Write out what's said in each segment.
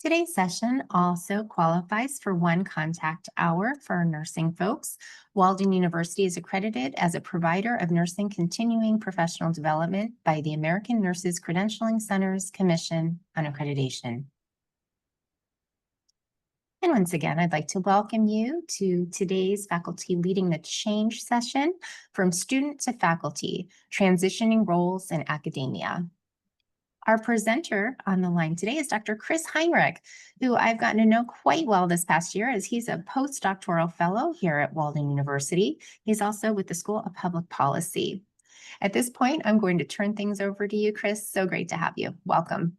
Today's session also qualifies for one contact hour for nursing folks. Walden University is accredited as a provider of nursing continuing professional development by the American Nurses Credentialing Centers Commission on Accreditation. And once again, I'd like to welcome you to today's Faculty Leading the Change session, From Student to Faculty, Transitioning Roles in Academia. Our presenter on the line today is Dr. Chris Heinrich, who I've gotten to know quite well this past year as he's a postdoctoral fellow here at Walden University. He's also with the School of Public Policy. At this point, I'm going to turn things over to you, Chris. So great to have you. Welcome.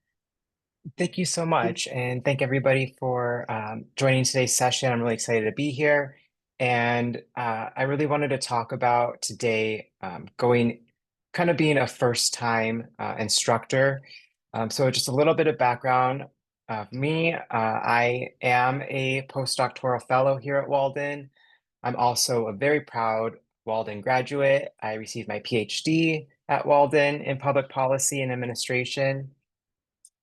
Thank you so much, and thank everybody for joining today's session. I'm really excited to be here, and I really wanted to talk about today being a first-time instructor. So just a little bit of background of me. I am a postdoctoral fellow here at Walden. I'm also a very proud Walden graduate. I received my PhD at Walden in public policy and administration.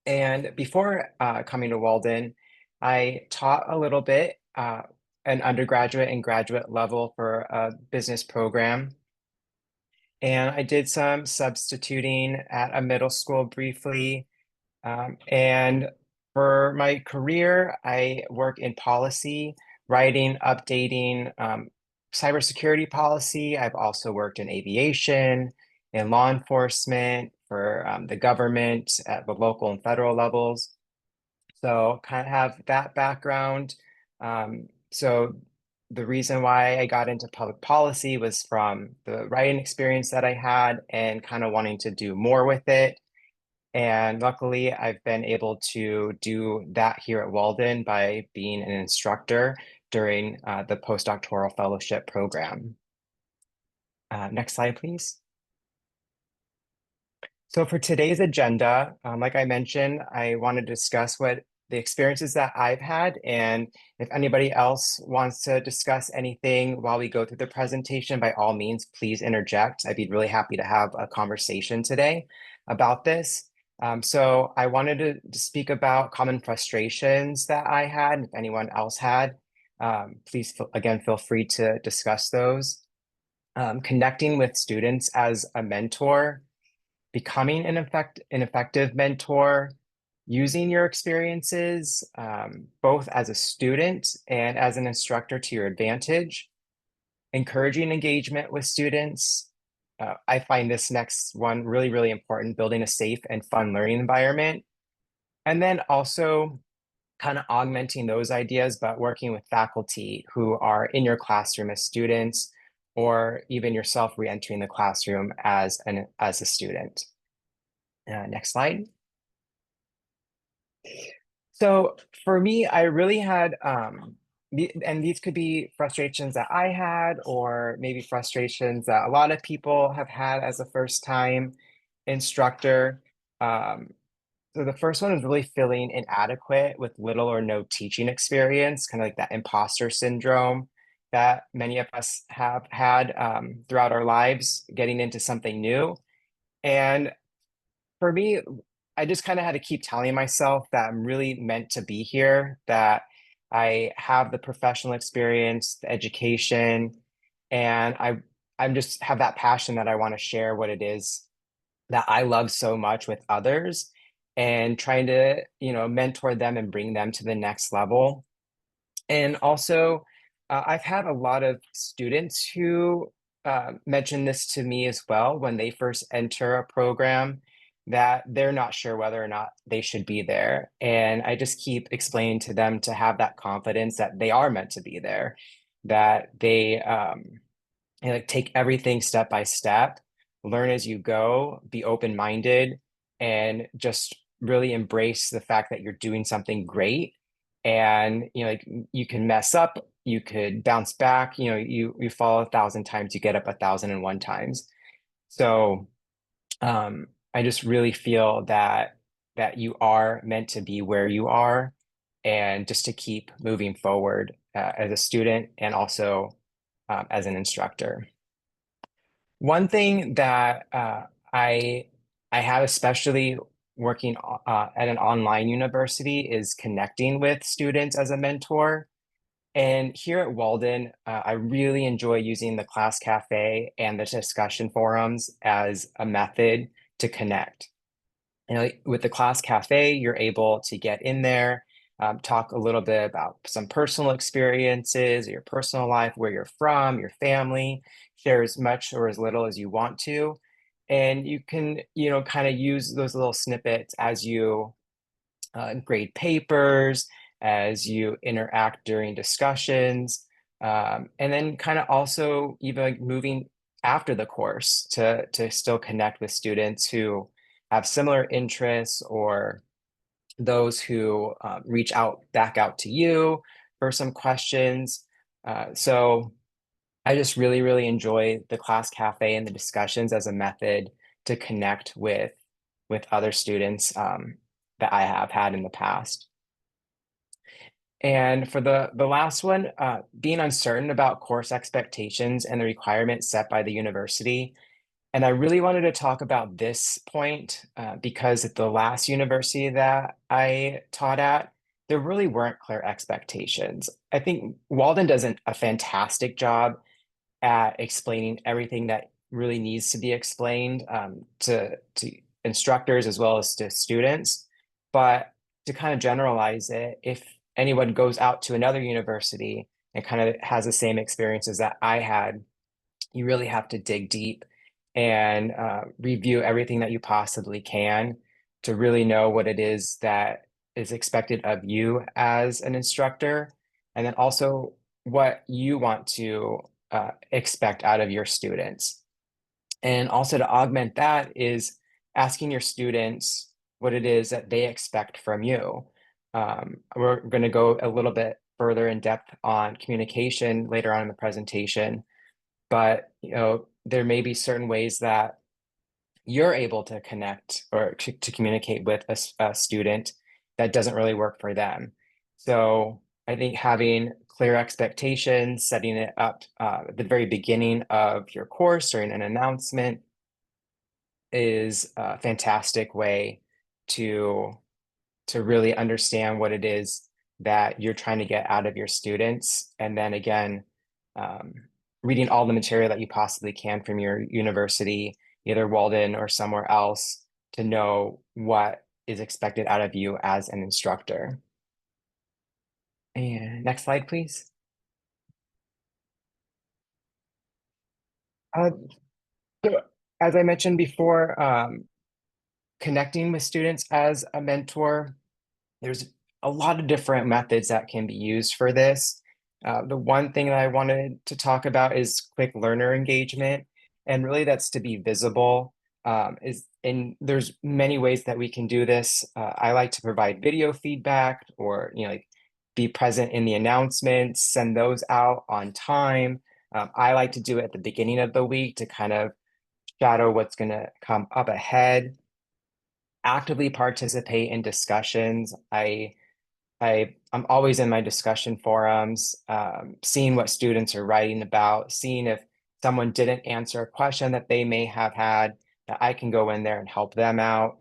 And before coming to Walden, I taught a little bit an undergraduate and graduate level for a business program. And I did some substituting at a middle school briefly. And for my career, I work in policy, writing, updating cybersecurity policy. I've also worked in aviation, in law enforcement, for the government at the local and federal levels. So kind of have that background. So the reason why I got into public policy was from the writing experience that I had and kind of wanting to do more with it. And luckily, I've been able to do that here at Walden by being an instructor during the postdoctoral fellowship program. Next slide, please. So for today's agenda, like I mentioned, I want to discuss what the experiences that I've had, and if anybody else wants to discuss anything while we go through the presentation, by all means, please interject. I'd be really happy to have a conversation today about this. So I wanted to speak about common frustrations that I had, if anyone else had. Please, again, feel free to discuss those. Connecting with students as a mentor, becoming an effective mentor, using your experiences, both as a student and as an instructor to your advantage, encouraging engagement with students. I find this next one really, really important, building a safe and fun learning environment. And then also kind of augmenting those ideas, but working with faculty who are in your classroom as students, or even yourself re-entering the classroom as a student. Next slide. So for me, I really had, and these could be frustrations that I had, or maybe frustrations that a lot of people have had as a first-time instructor. So the first one is really feeling inadequate with little or no teaching experience, kind of like that imposter syndrome that many of us have had throughout our lives, getting into something new. And for me, I just kind of had to keep telling myself that I'm really meant to be here, that I have the professional experience, the education, and I'm just have that passion that I want to share what it is that I love so much with others, and trying to, mentor them and bring them to the next level. And also, I've had a lot of students who mention this to me as well when they first enter a program, that they're not sure whether or not they should be there. And I just keep explaining to them to have that confidence that they are meant to be there, that they like take everything step by step, learn as you go, be open-minded, and just really embrace the fact that you're doing something great. And like you can mess up, you could bounce back, you fall 1,000 times, you get up 1,001 times. So I just really feel that you are meant to be where you are, and just to keep moving forward as a student and also as an instructor. One thing that I have, especially working at an online university is connecting with students as a mentor. And here at Walden, I really enjoy using the class cafe and the discussion forums as a method to connect. With the class cafe, you're able to get in there, talk a little bit about some personal experiences, your personal life, where you're from, your family, share as much or as little as you want to. And you can, kind of use those little snippets as you grade papers, as you interact during discussions, and then kind of also even like moving after the course to still connect with students who have similar interests or those who reach out back out to you for some questions. So I just really, really enjoy the class cafe and the discussions as a method to connect with other students that I have had in the past. And for the last one, being uncertain about course expectations and the requirements set by the university. And I really wanted to talk about this point because at the last university that I taught at, there really weren't clear expectations. I think Walden does a fantastic job at explaining everything that really needs to be explained to instructors as well as to students. But to kind of generalize it, if anyone goes out to another university and kind of has the same experiences that I had, you really have to dig deep and review everything that you possibly can to really know what it is that is expected of you as an instructor, and then also what you want to expect out of your students. And also to augment that is asking your students what it is that they expect from you. We're going to go a little bit further in depth on communication later on in the presentation, but there may be certain ways that you're able to connect or to communicate with a student that doesn't really work for them. So I think having clear expectations, setting it up at the very beginning of your course during an announcement is a fantastic way to really understand what it is that you're trying to get out of your students. And then again, um, reading all the material that you possibly can from your university, either Walden or somewhere else, to know what is expected out of you as an instructor. And next slide, please. Uh, so as I mentioned before, connecting with students as a mentor, there's a lot of different methods that can be used for this. The one thing that I wanted to talk about is quick learner engagement, and really that's to be visible. There's many ways that we can do this. I like to provide video feedback, or like be present in the announcements, send those out on time. I like to do it at the beginning of the week to kind of shadow what's going to come up ahead. Actively participate in discussions. I'm always in my discussion forums, seeing what students are writing about, seeing if someone didn't answer a question that they may have had, that I can go in there and help them out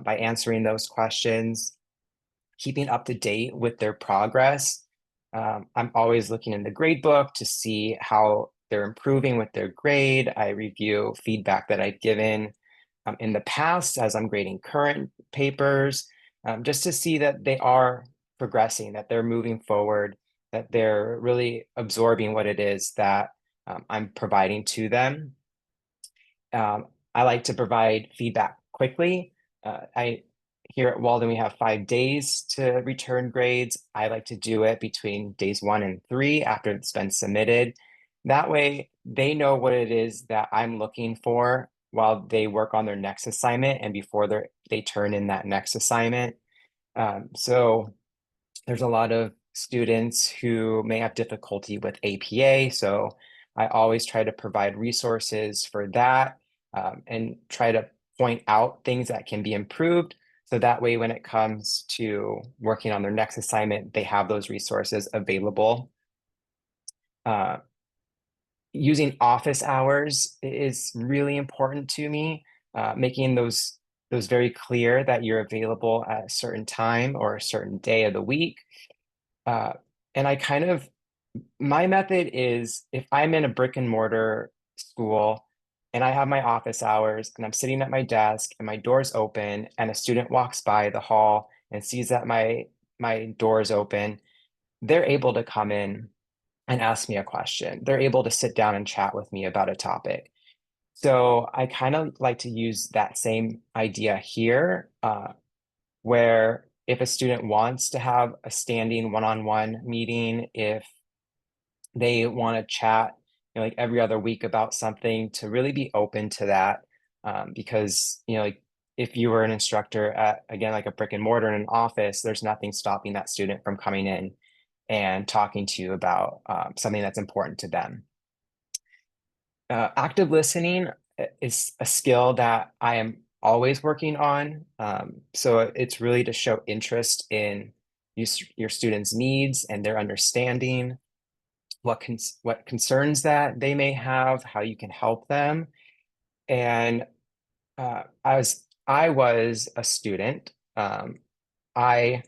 by answering those questions, keeping up to date with their progress. I'm always looking in the grade book to see how they're improving with their grade. I review feedback that I've given in the past as I'm grading current papers, just to see that they are progressing, that they're moving forward, that they're really absorbing what it is that I'm providing to them. I like to provide feedback quickly. I Here at Walden, we have 5 days to return grades. I like to do it between days 1 and 3 after it's been submitted. That way, they know what it is that I'm looking for while they work on their next assignment and before they turn in that next assignment. So there's a lot of students who may have difficulty with APA, so I always try to provide resources for that, and try to point out things that can be improved. So that way, when it comes to working on their next assignment, they have those resources available. Uh, Using office hours is really important to me, making those it was very clear that you're available at a certain time or a certain day of the week. Uh, and I kind of, my method is if I'm in a brick and mortar school and I have my office hours and I'm sitting at my desk and my door's open and a student walks by the hall and sees that my door is open, they're able to come in and ask me a question. They're able to sit down and chat with me about a topic. So I kind of like to use that same idea here, where if a student wants to have a standing one-on-one meeting, if they want to chat, like every other week about something, to really be open to that. Because, like if you were an instructor at, again, like a brick and mortar in an office, there's nothing stopping that student from coming in and talking to you about something that's important to them. Active listening is a skill that I am always working on. So it's really to show interest in your students' needs and their understanding, what concerns that they may have, how you can help them. And I was a student. I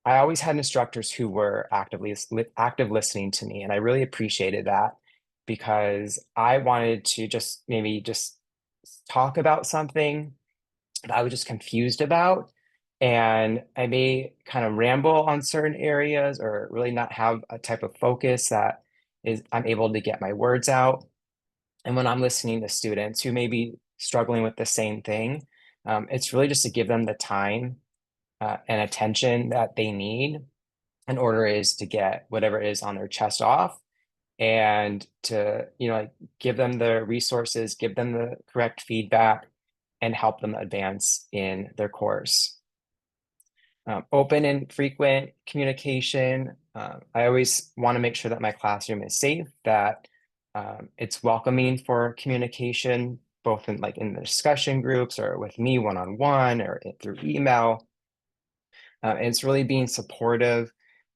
I always had instructors who were active listening to me, and I really appreciated that because I wanted to just maybe just talk about something that I was just confused about. And I may kind of ramble on certain areas or really not have a type of focus that is I'm able to get my words out. And when I'm listening to students who may be struggling with the same thing, it's really just to give them the time and attention that they need in order is to get whatever it is on their chest off and to, like give them the resources, give them the correct feedback, and help them advance in their course. Open and frequent communication. I always want to make sure that my classroom is safe, that it's welcoming for communication, both in the discussion groups or with me one-on-one or through email. And it's really being supportive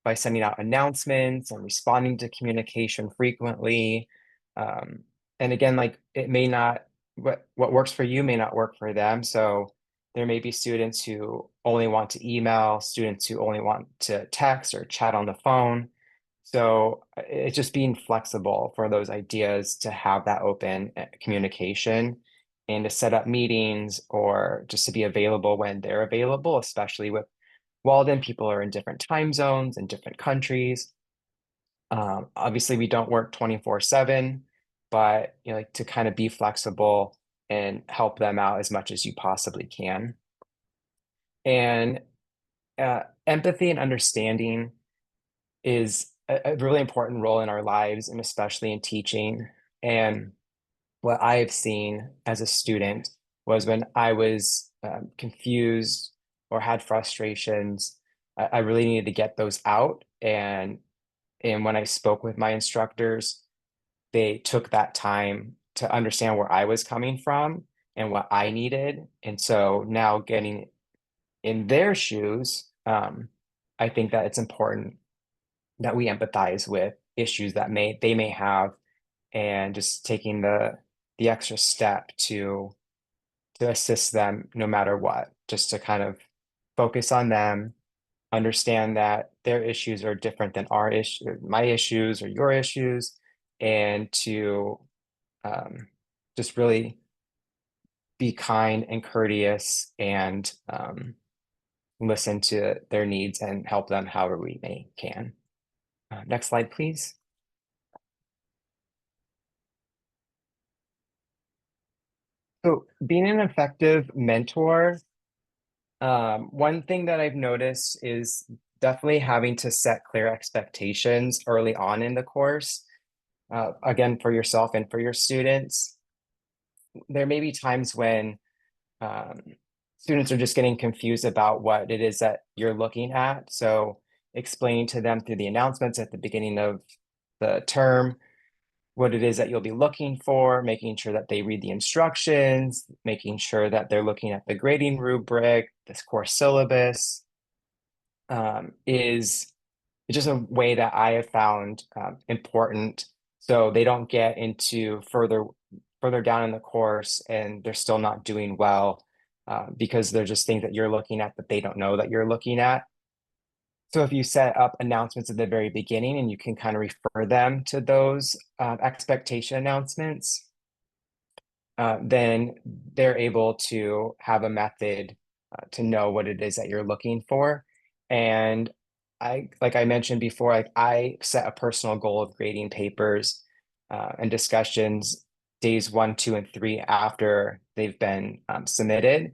by sending out announcements and responding to communication frequently. Um, and again, like it may not, what works for you may not work for them. So there may be students who only want to email, students who only want to text or chat on the phone. So it's just being flexible for those ideas to have that open communication and to set up meetings or just to be available when they're available, especially with Walden, people are in different time zones and different countries. Obviously, we don't work 24/7, but like to kind of be flexible and help them out as much as you possibly can. And empathy and understanding is a really important role in our lives, and especially in teaching. And what I have seen as a student was when I was confused or had frustrations, I really needed to get those out. And when I spoke with my instructors, they took that time to understand where I was coming from and what I needed. And so now getting in their shoes, I think that it's important that we empathize with issues that they may have and just taking the extra step to assist them no matter what, just to kind of focus on them, understand that their issues are different than our issue, my issues or your issues, and to um, just really be kind and courteous and listen to their needs and help them however we may can. Next slide, please. So being an effective mentor, one thing that I've noticed is definitely having to set clear expectations early on in the course, again, for yourself and for your students. There may be times when um, students are just getting confused about what it is that you're looking at. So explaining to them through the announcements at the beginning of the term what it is that you'll be looking for, making sure that they read the instructions, making sure that they're looking at the grading rubric, this course syllabus, is just a way that I have found important so they don't get into further down in the course and they're still not doing well because they're just things that you're looking at that they don't know that you're looking at. So if you set up announcements at the very beginning and you can kind of refer them to those expectation announcements, then they're able to have a method to know what it is that you're looking for. And like I mentioned before, like I set a personal goal of grading papers and discussions days 1, 2, and 3 after they've been submitted.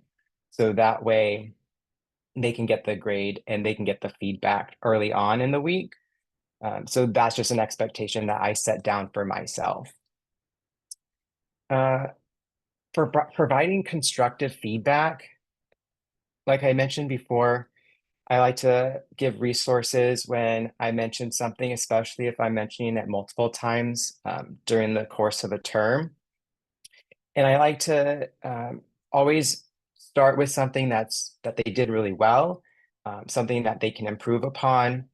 So that way they can get the grade and they can get the feedback early on in the week. So that's just an expectation that I set down for myself. Uh, for providing constructive feedback, like I mentioned before, I like to give resources when I mention something, especially if I'm mentioning it multiple times during the course of a term. And I like to always start with something that they did really well, something that they can improve upon,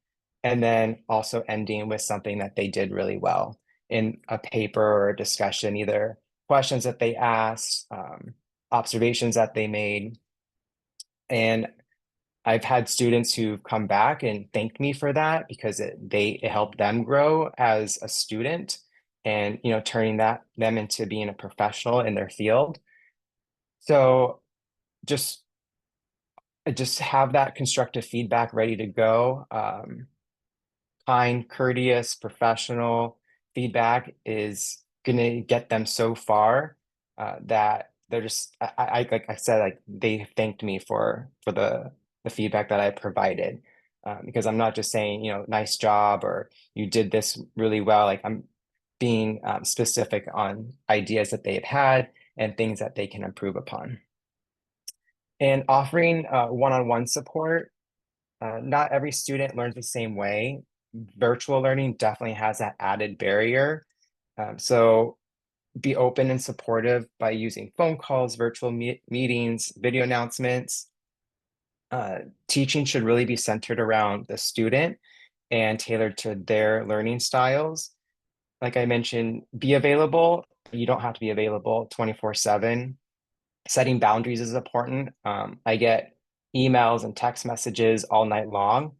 and then also ending with something that they did really well in a paper or a discussion, either questions that they asked, observations that they made. And I've had students who've come back and thanked me for that because it helped them grow as a student and turning them into being a professional in their field. So just just have that constructive feedback ready to go. Kind, courteous, professional feedback is going to get them so far that they're just like I said, like they thanked me for the feedback that I provided because I'm not just saying nice job or you did this really well. Like I'm being specific on ideas that they've had and things that they can improve upon. And offering one-on-one support. Not every student learns the same way. Virtual learning definitely has that added barrier. So be open and supportive by using phone calls, virtual meetings, video announcements. Teaching should really be centered around the student and tailored to their learning styles. Like I mentioned, be available. You don't have to be available 24/7. Setting boundaries is important. I get emails and text messages all night long,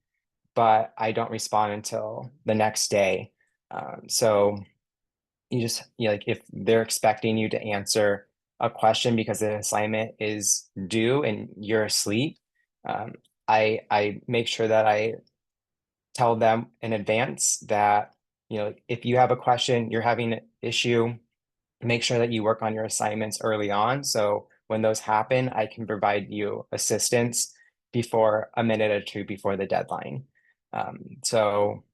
but I don't respond until the next day. So like if they're expecting you to answer a question because the assignment is due and you're asleep, um, I make sure that I tell them in advance that if you have a question, you're having an issue, make sure that you work on your assignments early on. So when those happen, I can provide you assistance before a minute or two before the deadline. So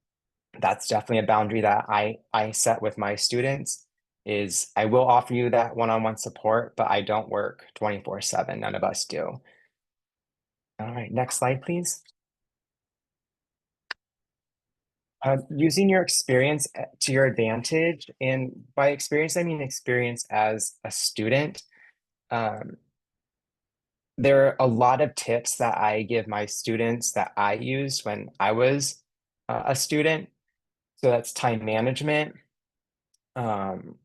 that's definitely a boundary that I set with my students is I will offer you that one-on-one support, but I don't work 24/7. None of us do. All right, next slide, please. Using your experience to your advantage, and by experience, I mean experience as a student. Um, there are a lot of tips that I give my students that I used when I was a student. So that's time management. Um,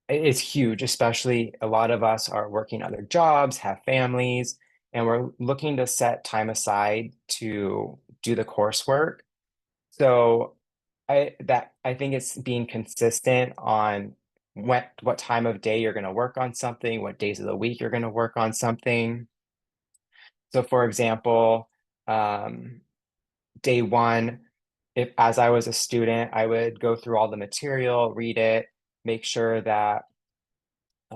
it's huge, especially a lot of us are working other jobs, have families, and we're looking to set time aside to do the coursework. So I think it's being consistent on what time of day you're going to work on something, what days of the week you're going to work on something. So for example, um, day one, if as I was a student, I would go through all the material, read it, make sure that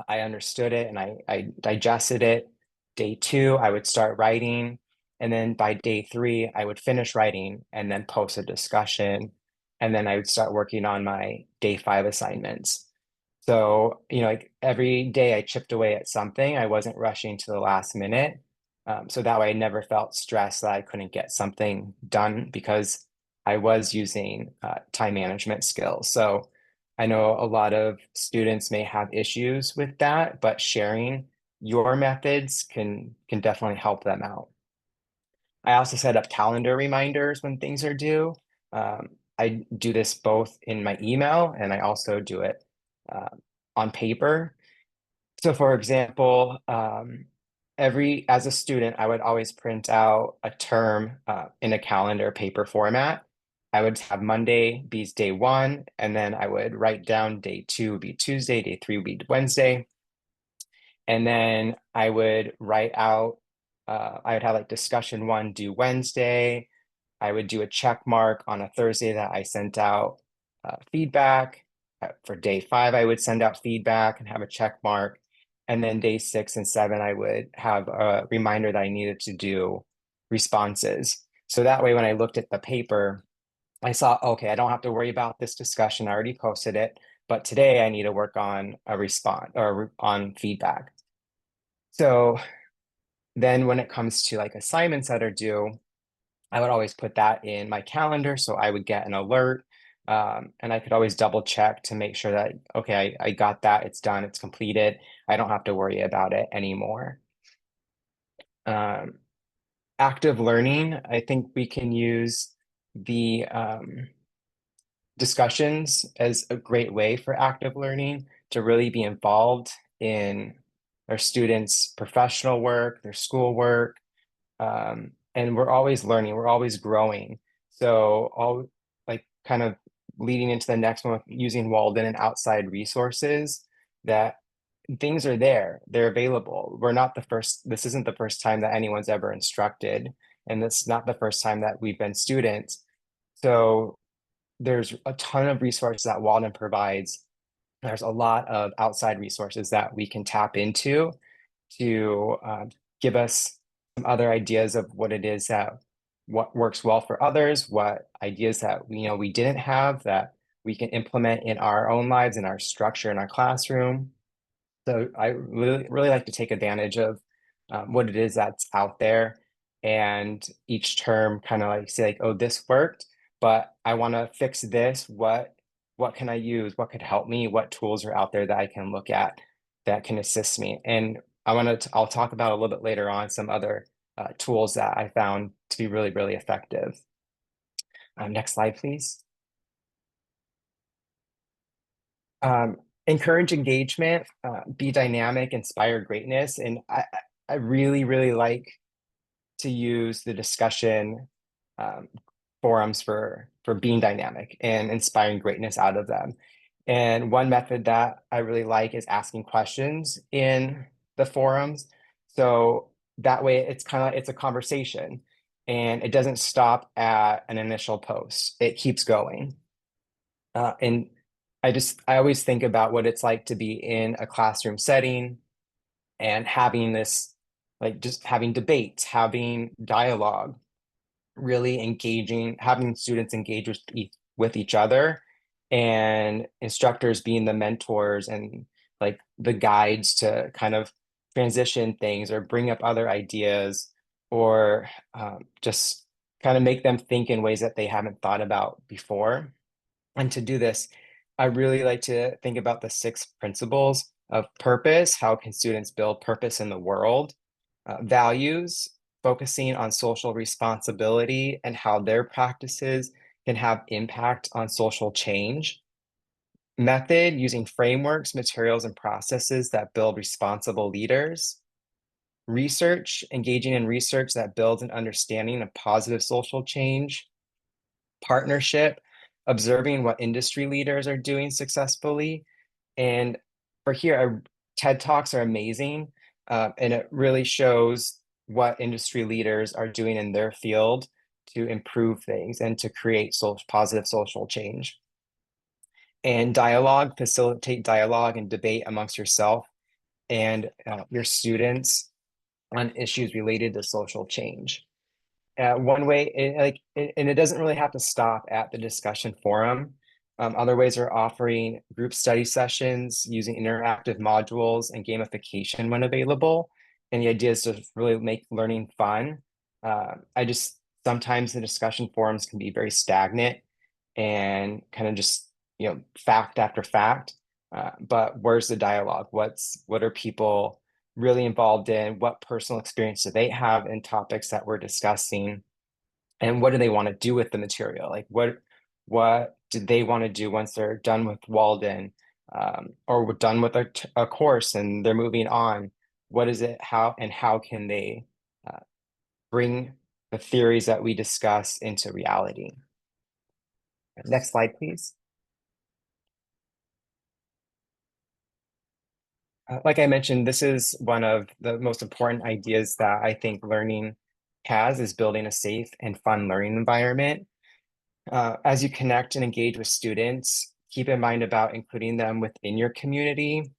I understood it and I digested it. Day two, I would start writing. And then by day three, I would finish writing and then post a discussion. And then I would start working on my day five assignments. So, like every day I chipped away at something. I wasn't rushing to the last minute. So that way I never felt stressed that I couldn't get something done because I was using time management skills. So I know a lot of students may have issues with that, but sharing your methods can definitely help them out. I also set up calendar reminders when things are due. I do this both in my email and I also do it uh, on paper. So for example, as a student, I would always print out a term in a calendar paper format. I would have Monday be day one, and then I would write down day two would be Tuesday, day three would be Wednesday. And then I would write out, I would have like discussion one due Wednesday. I would do a check mark on a Thursday that I sent out feedback. For day five, I would send out feedback and have a check mark. And then day six and seven, I would have a reminder that I needed to do responses. So that way, when I looked at the paper, I saw, okay, I don't have to worry about this discussion. I already posted it, but today I need to work on a response or on feedback. So then when it comes to like assignments that are due, I would always put that in my calendar so I would get an alert. And I could always double check to make sure that, okay, I got that, it's done, it's completed. I don't have to worry about it anymore. Um, Active learning, I think we can use the discussions as a great way for active learning to really be involved in our students' professional work, their school work, and we're always learning, we're always growing. So all like kind of leading into the next one with using Walden and outside resources, that things are there, they're available. We're not the first, this isn't the first time that anyone's ever instructed, and this is not the first time that we've been students. So there's a ton of resources that Walden provides. There's a lot of outside resources that we can tap into to give us some other ideas of what it is that what works well for others, what ideas that we didn't have that we can implement in our own lives, in our structure, in our classroom. So I really like to take advantage of what it is that's out there, and each term kind of like say like, oh, this worked, but I want to fix this. What can I use? What could help me? What tools are out there that I can look at that can assist me? And I'll talk about a little bit later on some other tools that I found to be really effective. Next slide, please. Encourage engagement, be dynamic, inspire greatness. And I really like to use the discussion forums for being dynamic and inspiring greatness out of them. And one method that I really like is asking questions in the forums. So that way it's kind of like it's a conversation, and it doesn't stop at an initial post. It keeps going. And I always think about what it's like to be in a classroom setting and having this, like just having debates, having dialogue, really engaging, having students engage with each other, and instructors being the mentors and like the guides to kind of transition things or bring up other ideas, or just kind of make them think in ways that they haven't thought about before. And to do this, I really like to think about the six principles of purpose. How can students build purpose in the world? Values, focusing on social responsibility and how their practices can have impact on social change. Method, using frameworks, materials, and processes that build responsible leaders. Research, engaging in research that builds an understanding of positive social change. Partnership, observing what industry leaders are doing successfully. And for here, TED Talks are amazing, and it really shows what industry leaders are doing in their field to improve things and to create positive social change. And dialogue, facilitate dialogue and debate amongst yourself and your students on issues related to social change. One way, and it doesn't really have to stop at the discussion forum. Other ways are offering group study sessions, using interactive modules and gamification when available. And the idea is to really make learning fun. I just sometimes the discussion forums can be very stagnant and kind of just fact after fact. But where's the dialogue? What are people really involved in? What personal experience do they have in topics that we're discussing? And what do they want to do with the material? Like what do they want to do once they're done with Walden, or we're done with a course and they're moving on? what is it, how can they bring the theories that we discuss into reality. Next slide, please. Like I mentioned, this is one of the most important ideas that I think learning has, is building a safe and fun learning environment. As you connect and engage with students, keep in mind about including them within your community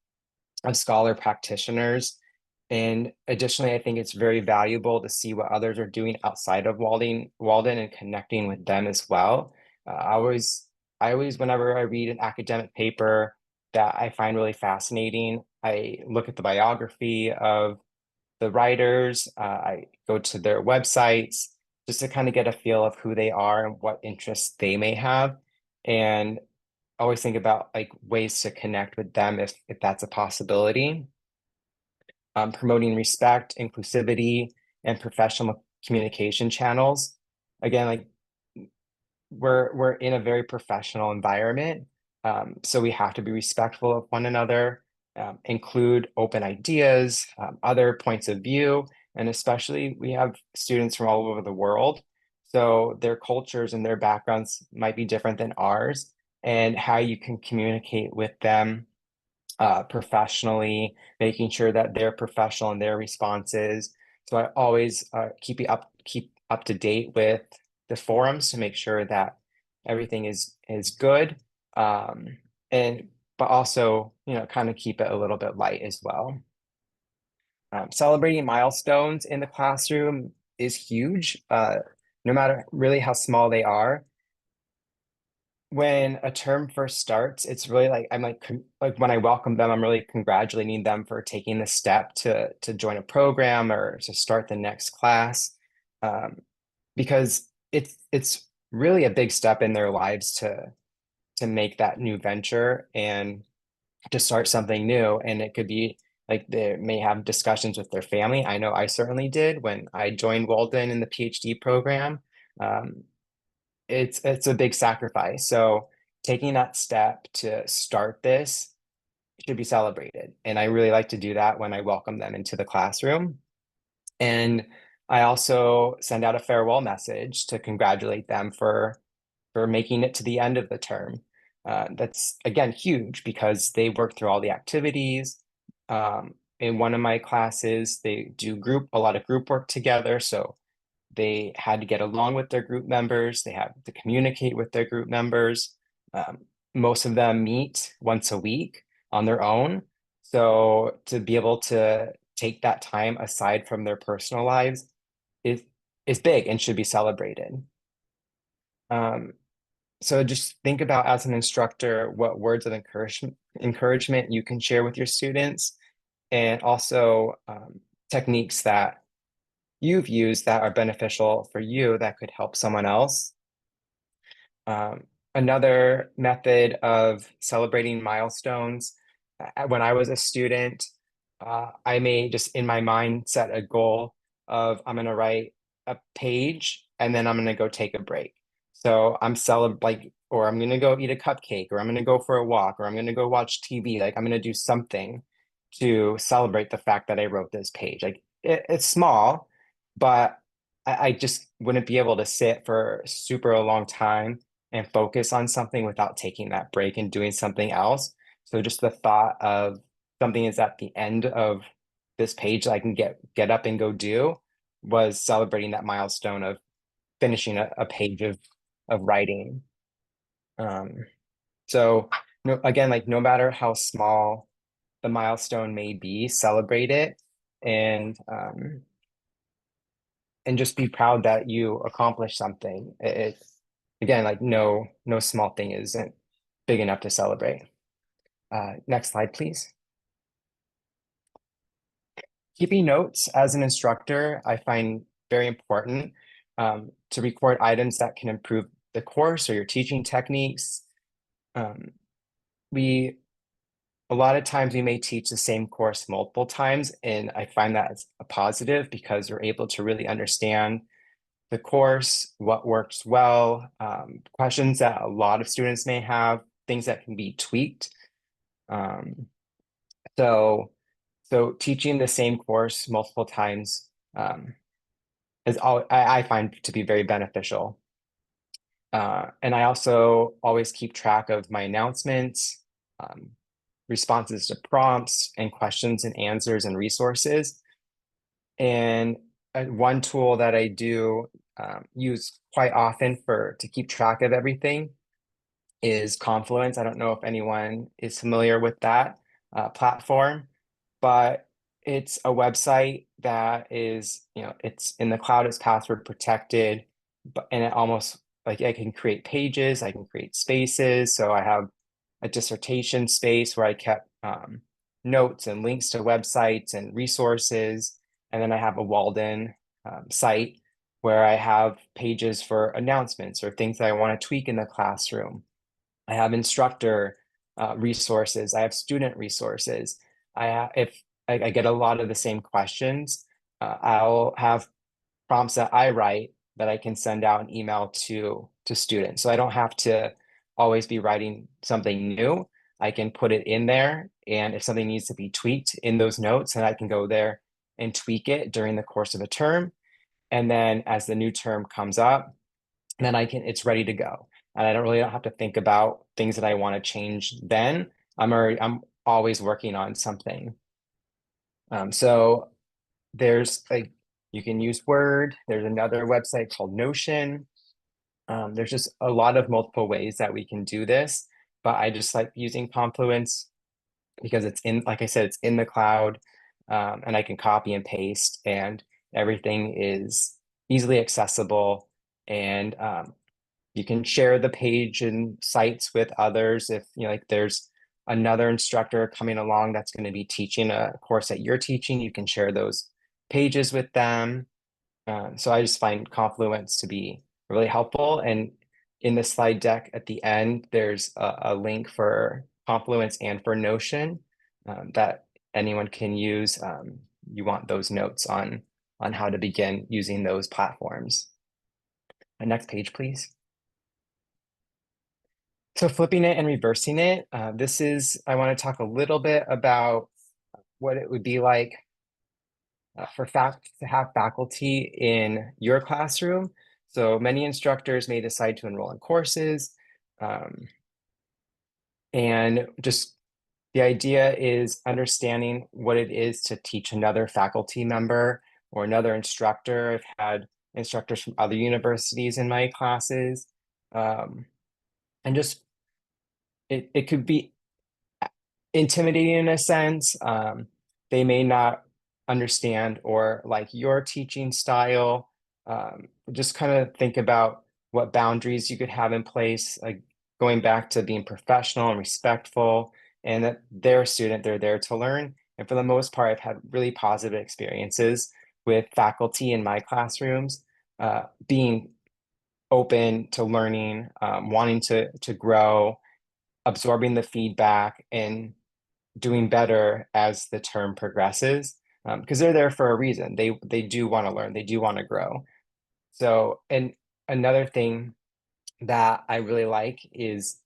of scholar practitioners. And additionally, I think it's very valuable to see what others are doing outside of Walden and connecting with them as well. I always, whenever I read an academic paper that I find really fascinating, I look at the biography of the writers. I go to their websites just to kind of get a feel of who they are and what interests they may have. And always think about like ways to connect with them if that's a possibility. Promoting respect, inclusivity, and professional communication channels. Again, like we're in a very professional environment, so we have to be respectful of one another, include open ideas, other points of view, and especially we have students from all over the world, so their cultures and their backgrounds might be different than ours, and how you can communicate with them professionally, making sure that they're professional in their responses. So I always keep up to date with the forums to make sure that everything is good. And but also, kind of keep it a little bit light as well. Celebrating milestones in the classroom is huge, no matter really how small they are. When a term first starts, it's really like like when I welcome them, I'm really congratulating them for taking the step to join a program or to start the next class, because it's really a big step in their lives to make that new venture and to start something new. And it could be like they may have discussions with their family. I know I certainly did when I joined Walden in the PhD program. Um, it's a big sacrifice. So taking that step to start this should be celebrated. And I really like to do that when I welcome them into the classroom. And I also send out a farewell message to congratulate them for making it to the end of the term. That's again huge because they work through all the activities. In one of my classes, they do a lot of group work together. So they had to get along with their group members. They had to communicate with their group members. Um, Most of them meet once a week on their own. So to be able to take that time aside from their personal lives is is big and should be celebrated. Um, so just think about as an instructor what words of encouragement you can share with your students, and also techniques that you've used that are beneficial for you that could help someone else. Um, Another method of celebrating milestones, when I was a student, I may just in my mind set a goal of I'm going to write a page and then I'm going to go take a break. So I'm celebrating, or I'm going to go eat a cupcake, or I'm going to go for a walk, or I'm going to go watch TV. Like I'm going to do something to celebrate the fact that I wrote this page. Like it's small, but I just wouldn't be able to sit for super a long time and focus on something without taking that break and doing something else. So just the thought of something is at the end of this page that I can get up and go do was celebrating that milestone of finishing a page of writing. Um, so no, again, like no matter how small the milestone may be, celebrate it and and just be proud that you accomplished something. Again, like no small thing isn't big enough to celebrate. Next slide, please. Keeping notes as an instructor, I find very important, to record items that can improve the course or your teaching techniques. Um, we A lot of times we may teach the same course multiple times, and I find that as a positive because we're able to really understand the course, what works well, questions that a lot of students may have, things that can be tweaked. Um, so So teaching the same course multiple times I find to be very beneficial. And I also always keep track of my announcements, um, responses to prompts, and questions and answers and resources. And one tool that I do use quite often to keep track of everything is Confluence. I don't know if anyone is familiar with that platform, but it's a website that is, it's in the cloud, it's password protected, and it almost like I can create pages, I can create spaces. So I have a dissertation space where I kept notes and links to websites and resources. And then I have a Walden site where I have pages for announcements or things that I want to tweak in the classroom. I have instructor resources. I have student resources. If I get a lot of the same questions, I'll have prompts that I write that I can send out an email to students. So I don't have to always be writing something new. I can put it in there, and if something needs to be tweaked in those notes, then I can go there and tweak it during the course of a term. And then as the new term comes up, then it's ready to go. And I don't have to think about things that I want to change then. I'm always working on something. So there's like, you can use Word. There's another website called Notion. There's just a lot of multiple ways that we can do this, but I just like using Confluence because like I said, it's in the cloud, and I can copy and paste, and everything is easily accessible. And you can share the page and sites with others if like there's another instructor coming along that's going to be teaching a course that you're teaching, you can share those pages with them. So I just find Confluence to be really helpful. And in the slide deck at the end, there's a link for Confluence and for Notion that anyone can use. You want those notes on how to begin using those platforms. Next page, please. So flipping it and reversing it, I want to talk a little bit about what it would be like to have faculty in your classroom. So many instructors may decide to enroll in courses. And just the idea is understanding what it is to teach another faculty member or another instructor. I've had instructors from other universities in my classes. And just it could be intimidating in a sense. They may not understand or like your teaching style. Just kind of think about what boundaries you could have in place, like going back to being professional and respectful, and that they're a student, they're there to learn. And for the most part, I've had really positive experiences with faculty in my classrooms, being open to learning, wanting to grow, absorbing the feedback, and doing better as the term progresses, because they're there for a reason. They do want to learn, they do want to grow. So, and another thing that I really like is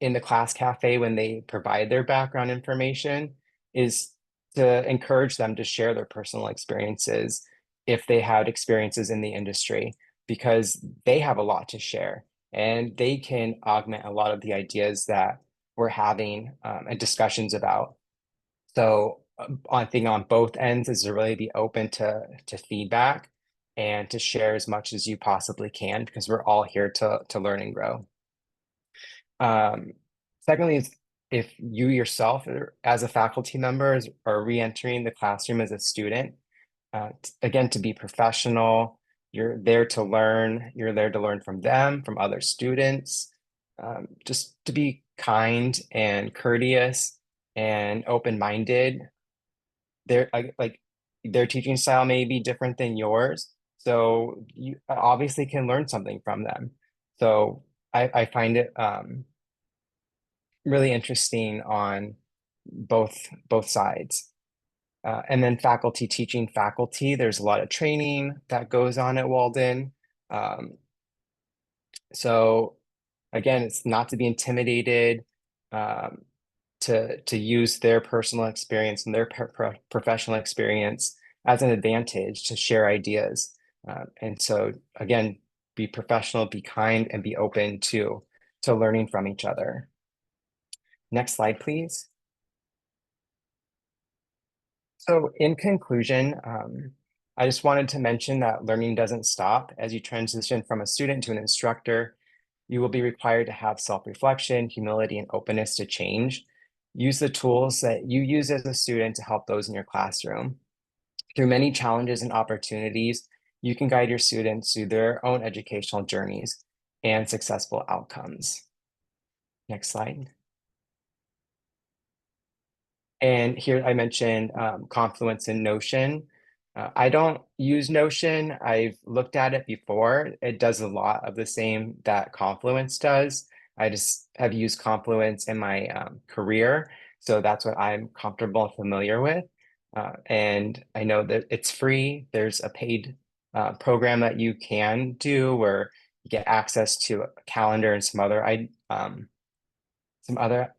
in the class cafe when they provide their background information is to encourage them to share their personal experiences if they had experiences in the industry, because they have a lot to share and they can augment a lot of the ideas that we're having and discussions about. So I think on both ends is to really be open to feedback and to share as much as you possibly can, because we're all here to learn and grow. Secondly, is if you yourself as a faculty member are re-entering the classroom as a student, again, to be professional, you're there to learn, you're there to learn from them, from other students, just to be kind and courteous and open-minded. Like their teaching style may be different than yours, so you obviously can learn something from them. So I find it really interesting on both sides. And then faculty teaching faculty, there's a lot of training that goes on at Walden. So again, it's not to be intimidated. to use their personal experience and their professional experience as an advantage to share ideas. And so again, be professional, be kind, and be open to learning from each other. Next slide, please. So in conclusion, I just wanted to mention that learning doesn't stop. As you transition from a student to an instructor, you will be required to have self-reflection, humility, and openness to change. Use the tools that you use as a student to help those in your classroom. Through many challenges and opportunities, you can guide your students through their own educational journeys and successful outcomes. Next slide. And here I mentioned Confluence and Notion. I don't use Notion. I've looked at it before. It does a lot of the same that Confluence does. I just have used Confluence in my career, so that's what I'm comfortable and familiar with. And I know that it's free. There's a paid program that you can do where you get access to a calendar and some other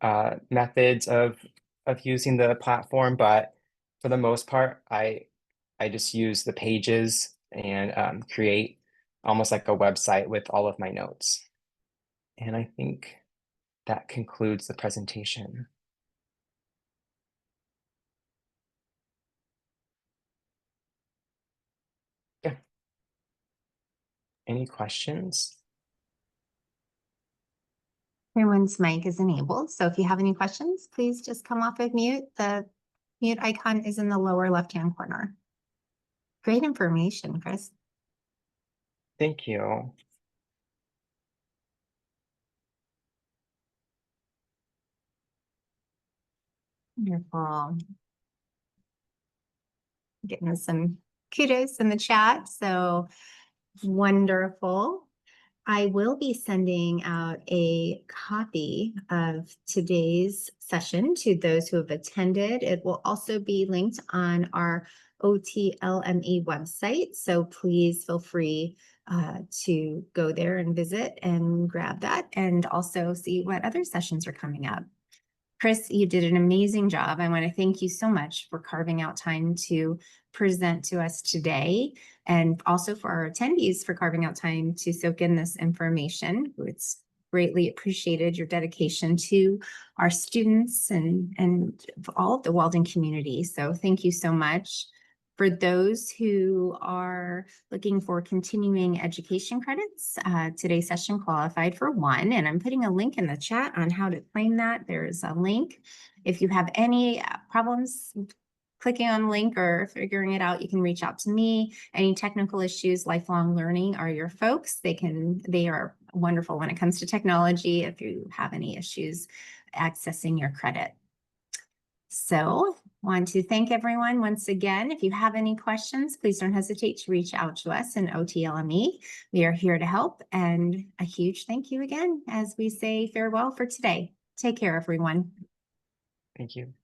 methods of using the platform, but for the most part, I just use the pages and create almost like a website with all of my notes. And I think that concludes the presentation. Yeah. Any questions? Everyone's mic is enabled, so if you have any questions, please just come off of mute. The mute icon is in the lower left-hand corner. Great information, Chris. Thank you. Wonderful. Getting some kudos in the chat, so wonderful. I will be sending out a copy of today's session to those who have attended. It will also be linked on our OTLME website, so please feel free to go there and visit and grab that, and also see what other sessions are coming up. Chris, you did an amazing job. I want to thank you so much for carving out time to present to us today, and also for our attendees for carving out time to soak in this information. It's greatly appreciated, your dedication to our students and all of the Walden community. So thank you so much. For those who are looking for continuing education credits, today's session qualified for one, and I'm putting a link in the chat on how to claim that. There's a link. If you have any problems clicking on the link or figuring it out, you can reach out to me. Any technical issues, Lifelong Learning are your folks. They are wonderful when it comes to technology if you have any issues accessing your credit. So want to thank everyone once again. If you have any questions, please don't hesitate to reach out to us in OTLME. We are here to help, and a huge thank you again as we say farewell for today. Take care, everyone. Thank you.